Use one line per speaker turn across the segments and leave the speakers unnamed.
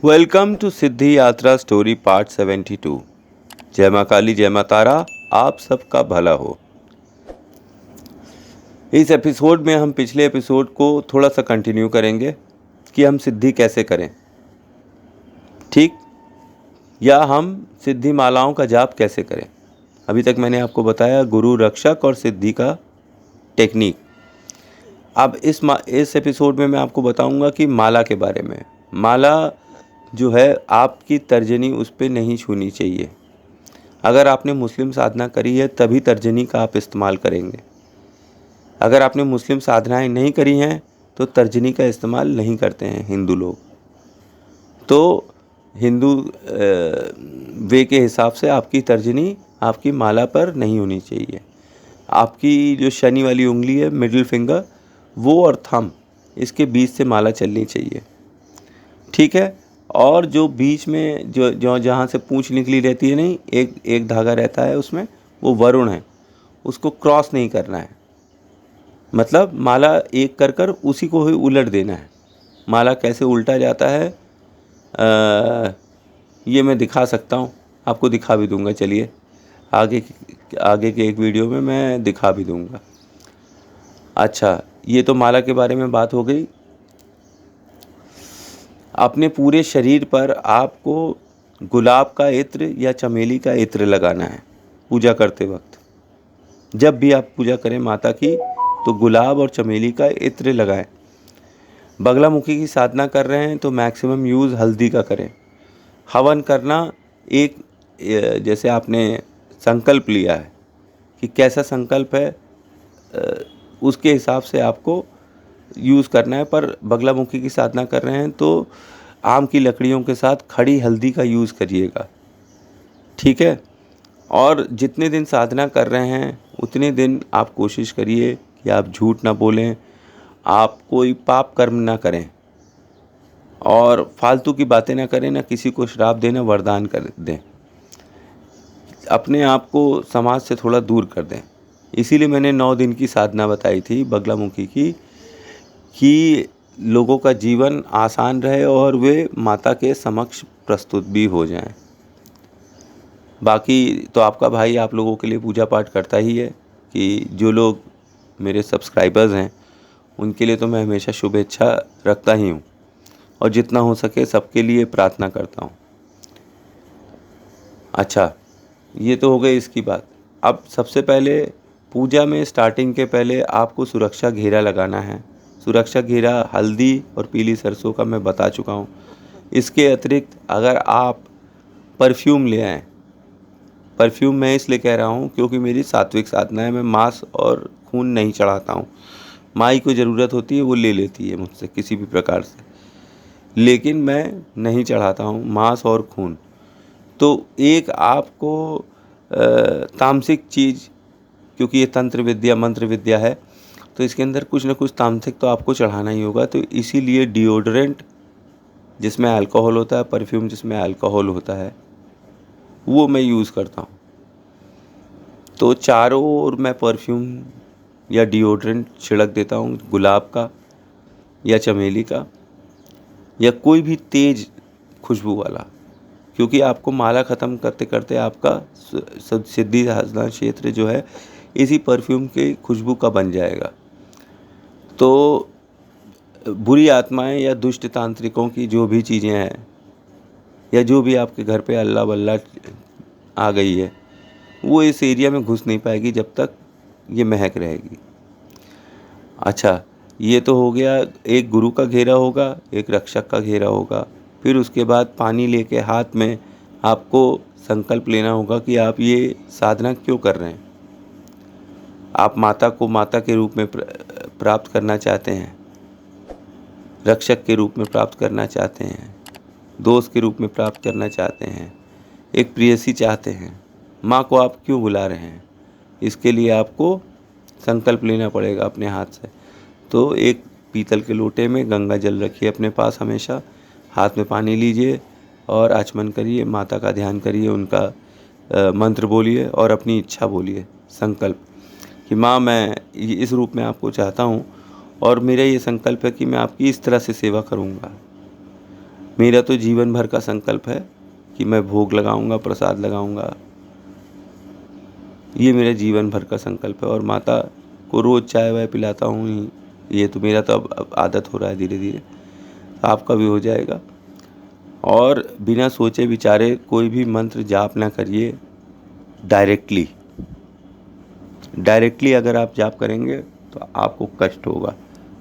Welcome to सिद्धि यात्रा story part 72। जय माँ काली, जय माँ तारा, आप सबका भला हो। इस एपिसोड में हम पिछले एपिसोड को थोड़ा सा कंटिन्यू करेंगे कि हम सिद्धि कैसे करें, ठीक, या हम सिद्धि मालाओं का जाप कैसे करें। अभी तक मैंने आपको बताया गुरु, रक्षक और सिद्धि का टेक्निक। अब इस एपिसोड में मैं आपको बताऊंगा कि माला के बारे में। माला जो है आपकी तर्जनी उस पर नहीं छूनी चाहिए। अगर आपने मुस्लिम साधना करी है तभी तर्जनी का आप इस्तेमाल करेंगे। अगर आपने मुस्लिम साधनाएं नहीं करी हैं तो तर्जनी का इस्तेमाल नहीं करते हैं हिंदू लोग। तो हिंदू वे के हिसाब से आपकी तर्जनी आपकी माला पर नहीं होनी चाहिए। आपकी जो शनि वाली उंगली है, मिडिल फिंगर, वो और थंब, इसके बीच से माला चलनी चाहिए, ठीक है। और जो बीच में जो जहाँ से पूंछ निकली रहती है, नहीं, एक धागा रहता है उसमें, वो वरुण है, उसको क्रॉस नहीं करना है। मतलब माला एक कर कर उसी को ही उलट देना है। माला कैसे उल्टा जाता है ये मैं दिखा सकता हूँ, आपको दिखा भी दूंगा। चलिए आगे के एक वीडियो में मैं दिखा भी दूंगा। अच्छा, ये तो माला के बारे में बात हो गई। अपने पूरे शरीर पर आपको गुलाब का इत्र या चमेली का इत्र लगाना है पूजा करते वक्त। जब भी आप पूजा करें माता की तो गुलाब और चमेली का इत्र लगाएं। बगलामुखी की साधना कर रहे हैं तो मैक्सिमम यूज़ हल्दी का करें। हवन करना एक, जैसे आपने संकल्प लिया है कि कैसा संकल्प है उसके हिसाब से आपको यूज़ करना है। पर बगलामुखी की साधना कर रहे हैं तो आम की लकड़ियों के साथ खड़ी हल्दी का यूज़ करिएगा, ठीक है। और जितने दिन साधना कर रहे हैं उतने दिन आप कोशिश करिए कि आप झूठ ना बोलें, आप कोई पाप कर्म ना करें और फालतू की बातें ना करें, ना किसी को श्राप देना, वरदान कर दें। अपने आप को समाज से थोड़ा दूर कर दें। इसीलिए मैंने 9 दिन की साधना बताई थी बगलामुखी की, कि लोगों का जीवन आसान रहे और वे माता के समक्ष प्रस्तुत भी हो जाएं। बाकी तो आपका भाई आप लोगों के लिए पूजा पाठ करता ही है, कि जो लोग मेरे सब्सक्राइबर्स हैं उनके लिए तो मैं हमेशा शुभेच्छा रखता ही हूँ और जितना हो सके सबके लिए प्रार्थना करता हूँ। अच्छा, ये तो हो गई इसकी बात। अब सबसे पहले पूजा में स्टार्टिंग के पहले आपको सुरक्षा घेरा लगाना है। सुरक्षा घेरा हल्दी और पीली सरसों का मैं बता चुका हूँ। इसके अतिरिक्त अगर आप परफ्यूम ले आएँ, परफ्यूम मैं इसलिए कह रहा हूँ क्योंकि मेरी सात्विक साधना है, मैं मांस और खून नहीं चढ़ाता हूँ। माई को ज़रूरत होती है वो ले लेती है मुझसे किसी भी प्रकार से, लेकिन मैं नहीं चढ़ाता हूँ मांस और खून। तो एक आपको तामसिक चीज़, क्योंकि ये तंत्र विद्या मंत्र विद्या है तो इसके अंदर कुछ ना कुछ तामसिक तो आपको चढ़ाना ही होगा। तो इसीलिए डिओड्रेंट जिसमें अल्कोहल होता है, परफ्यूम जिसमें अल्कोहल होता है, वो मैं यूज़ करता हूँ। तो चारों ओर मैं परफ्यूम या डिओड्रेंट छिड़क देता हूँ, गुलाब का या चमेली का या कोई भी तेज खुशबू वाला, क्योंकि आपको माला ख़त्म करते करते आपका सिद्धि साधना क्षेत्र जो है इसी परफ्यूम के खुशबू का बन जाएगा। तो बुरी आत्माएं या दुष्ट तांत्रिकों की जो भी चीज़ें हैं या जो भी आपके घर पे अल्लाह बल्ला आ गई है, वो इस एरिया में घुस नहीं पाएगी जब तक ये महक रहेगी। अच्छा, ये तो हो गया, एक गुरु का घेरा होगा, एक रक्षक का घेरा होगा। फिर उसके बाद पानी लेके हाथ में आपको संकल्प लेना होगा कि आप ये साधना क्यों कर रहे हैं। आप माता को माता के रूप में प्राप्त करना चाहते हैं, रक्षक के रूप में प्राप्त करना चाहते हैं, दोस्त के रूप में प्राप्त करना चाहते हैं, एक प्रेयसी चाहते हैं। माँ को आप क्यों बुला रहे हैं, इसके लिए आपको संकल्प लेना पड़ेगा अपने हाथ से। तो एक पीतल के लोटे में गंगा जल रखिए अपने पास हमेशा, हाथ में पानी लीजिए और आचमन करिए, माता का ध्यान करिए, उनका मंत्र बोलिए और अपनी इच्छा बोलिए, संकल्प कि माँ मैं इस रूप में आपको चाहता हूँ और मेरा ये संकल्प है कि मैं आपकी इस तरह से सेवा करूँगा। मेरा तो जीवन भर का संकल्प है कि मैं भोग लगाऊंगा, प्रसाद लगाऊंगा। ये मेरे जीवन भर का संकल्प है और माता को रोज़ चाय वाय पिलाता हूँ ही। ये तो मेरा तो अब आदत हो रहा है धीरे धीरे, आपका भी हो जाएगा। और बिना सोचे विचारे कोई भी मंत्र जाप ना करिए। डायरेक्टली अगर आप जाप करेंगे तो आपको कष्ट होगा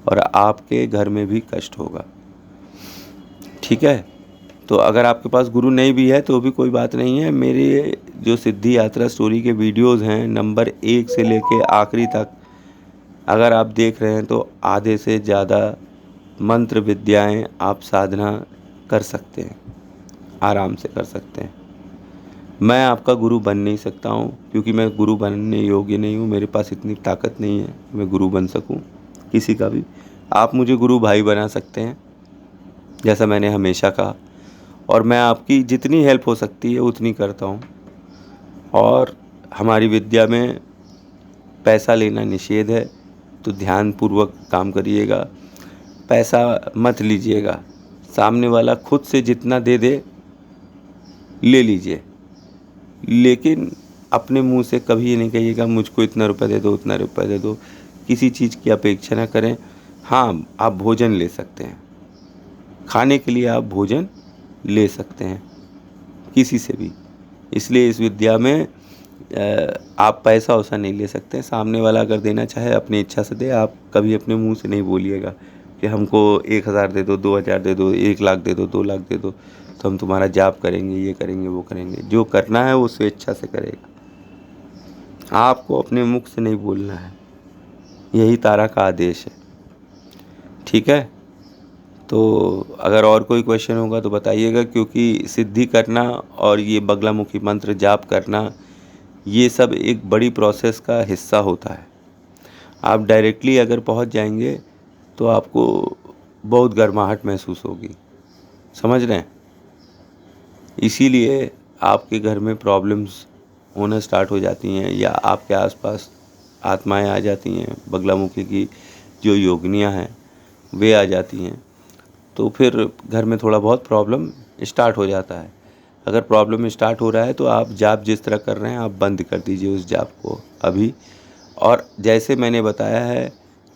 और आपके घर में भी कष्ट होगा। ठीक है, तो अगर आपके पास गुरु नहीं भी है तो भी कोई बात नहीं है। मेरे जो सिद्धि यात्रा स्टोरी के वीडियोस हैं नंबर 1 से लेके आखिरी तक, अगर आप देख रहे हैं तो आधे से ज़्यादा मंत्र विद्याएं आप साधना कर सकते हैं, आराम से कर सकते हैं। मैं आपका गुरु बन नहीं सकता हूँ क्योंकि मैं गुरु बनने योग्य नहीं हूँ। मेरे पास इतनी ताकत नहीं है कि मैं गुरु बन सकूँ किसी का भी। आप मुझे गुरु भाई बना सकते हैं, जैसा मैंने हमेशा कहा, और मैं आपकी जितनी हेल्प हो सकती है उतनी करता हूँ। और हमारी विद्या में पैसा लेना निषेध है, तो ध्यानपूर्वक काम करिएगा। पैसा मत लीजिएगा, सामने वाला खुद से जितना दे दे ले लीजिए, लेकिन अपने मुंह से कभी ये नहीं कहिएगा मुझको इतना रुपए दे दो, उतना रुपए दे दो। किसी चीज़ की अपेक्षा ना करें। हाँ, आप भोजन ले सकते हैं, खाने के लिए आप भोजन ले सकते हैं किसी से भी। इसलिए इस विद्या में आप पैसा वैसा नहीं ले सकते। सामने वाला अगर देना चाहे अपनी इच्छा से दे। आप कभी अपने मुंह से नहीं बोलिएगा कि हमको 1000 दे दो, 2000 दे दो, 1 लाख दे दो, 2 लाख दे दो, तो हम तुम्हारा जाप करेंगे, ये करेंगे, वो करेंगे। जो करना है वो स्वेच्छा से करेगा। आपको अपने मुख से नहीं बोलना है, यही तारा का आदेश है। ठीक है, तो अगर और कोई क्वेश्चन होगा तो बताइएगा, क्योंकि सिद्धि करना और ये बगलामुखी मंत्र जाप करना ये सब एक बड़ी प्रोसेस का हिस्सा होता है। आप डायरेक्टली अगर पहुंच जाएंगे तो आपको बहुत गर्माहट महसूस होगी, समझ रहे हैं। इसीलिए आपके घर में प्रॉब्लम्स होना स्टार्ट हो जाती हैं या आपके आसपास आत्माएं आ जाती हैं, बगलामुखी की जो योगिनियां हैं वे आ जाती हैं, तो फिर घर में थोड़ा बहुत प्रॉब्लम स्टार्ट हो जाता है। अगर प्रॉब्लम स्टार्ट हो रहा है तो आप जाप जिस तरह कर रहे हैं आप बंद कर दीजिए उस जाप को अभी। और जैसे मैंने बताया है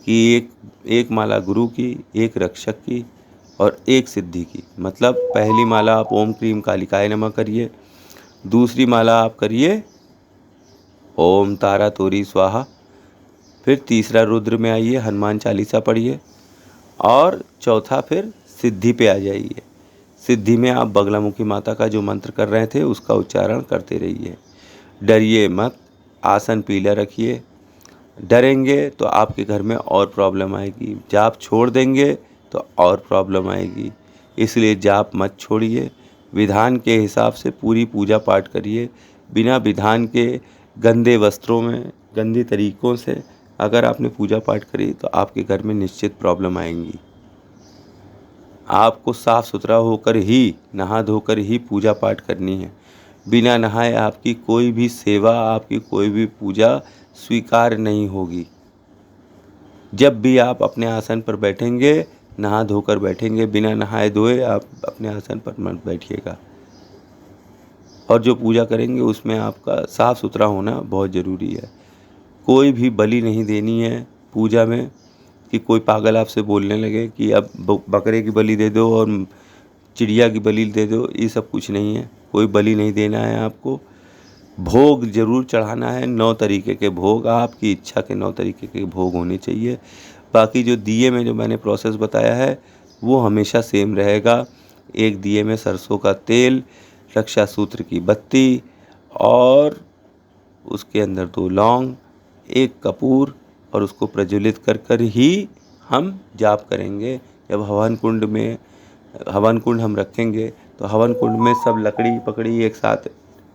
कि एक माला गुरु की, एक रक्षक की और एक सिद्धि की। मतलब पहली माला आप ओम क्रीम कालिकाय नमः करिए, दूसरी माला आप करिए ओम तारा तोरी स्वाहा, फिर तीसरा रुद्र में आइए, हनुमान चालीसा पढ़िए, और चौथा फिर सिद्धि पे आ जाइए। सिद्धि में आप बगलामुखी माता का जो मंत्र कर रहे थे उसका उच्चारण करते रहिए। डरिए मत, आसन पीला रखिए। डरेंगे तो आपके घर में और प्रॉब्लम आएगी, जाप छोड़ देंगे तो और प्रॉब्लम आएगी। इसलिए जाप मत छोड़िए, विधान के हिसाब से पूरी पूजा पाठ करिए। बिना विधान के गंदे वस्त्रों में, गंदे तरीक़ों से अगर आपने पूजा पाठ करी तो आपके घर में निश्चित प्रॉब्लम आएंगी। आपको साफ़ सुथरा होकर ही, नहा धोकर ही पूजा पाठ करनी है। बिना नहाए आपकी कोई भी सेवा, आपकी कोई भी पूजा स्वीकार नहीं होगी। जब भी आप अपने आसन पर बैठेंगे, नहा धोकर बैठेंगे, बिना नहाए धोए आप अपने आसन पर मत बैठिएगा। और जो पूजा करेंगे उसमें आपका साफ़ सुथरा होना बहुत ज़रूरी है। कोई भी बलि नहीं देनी है पूजा में कि कोई पागल आपसे बोलने लगे कि अब बकरे की बलि दे दो और चिड़िया की बलि दे दो। ये सब कुछ नहीं है, कोई बलि नहीं देना है आपको। भोग ज़रूर चढ़ाना है, 9 तरीके के भोग, आपकी इच्छा के 9 तरीके के भोग होने चाहिए। बाकी जो दिए में जो मैंने प्रोसेस बताया है वो हमेशा सेम रहेगा। एक दिए में सरसों का तेल, रक्षा सूत्र की बत्ती और उसके अंदर 2 लौंग, 1 कपूर, और उसको प्रज्वलित कर कर ही हम जाप करेंगे। जब हवन कुंड हम रखेंगे तो हवन कुंड में सब लकड़ी पकड़ी एक साथ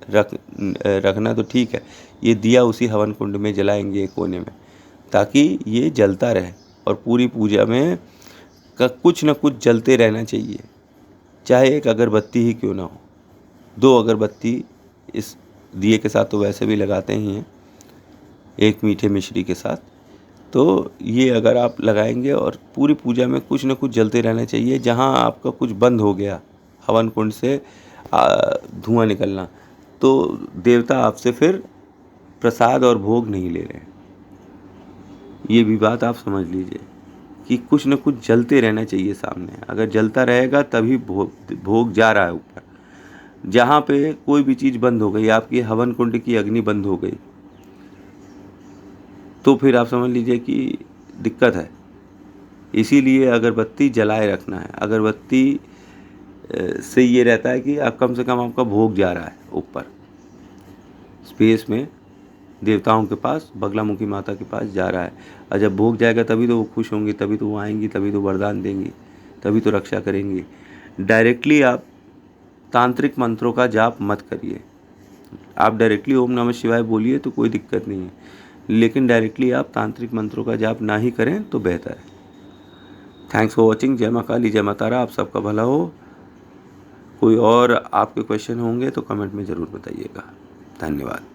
रखना तो ठीक है, ये दिया उसी हवन कुंड में जलाएंगे एक कोने में, ताकि ये जलता रहे। और पूरी पूजा में कुछ न कुछ जलते रहना चाहिए, चाहे एक अगरबत्ती ही क्यों ना हो। 2 अगरबत्ती इस दिए के साथ तो वैसे भी लगाते ही हैं, एक मीठे मिश्री के साथ। तो ये अगर आप लगाएंगे और पूरी पूजा में कुछ न कुछ जलते रहना चाहिए। जहाँ आपका कुछ बंद हो गया हवन कुंड से धुआं निकलना, तो देवता आपसे फिर प्रसाद और भोग नहीं ले रहे हैं। ये भी बात आप समझ लीजिए कि कुछ न कुछ जलते रहना चाहिए सामने। अगर जलता रहेगा तभी भोग जा रहा है ऊपर। जहाँ पे कोई भी चीज़ बंद हो गई, आपकी हवन कुंड की अग्नि बंद हो गई, तो फिर आप समझ लीजिए कि दिक्कत है। इसीलिए अगरबत्ती जलाए रखना है। अगरबत्ती से ये रहता है कि आप कम से कम आपका भोग जा रहा है ऊपर स्पेस में, देवताओं के पास, बगलामुखी माता के पास जा रहा है। और जब भोग जाएगा तभी तो वो खुश होंगी, तभी तो वो आएंगी, तभी तो वरदान देंगी, तभी तो रक्षा करेंगी। डायरेक्टली आप तांत्रिक मंत्रों का जाप मत करिए। आप डायरेक्टली ओम नमः शिवाय बोलिए तो कोई दिक्कत नहीं है, लेकिन डायरेक्टली आप तांत्रिक मंत्रों का जाप ना ही करें तो बेहतर है। Thanks for watching. जय माँ काली, जय माता तारा। आप सबका भला हो। कोई और आपके क्वेश्चन होंगे तो कमेंट में ज़रूर बताइएगा। धन्यवाद।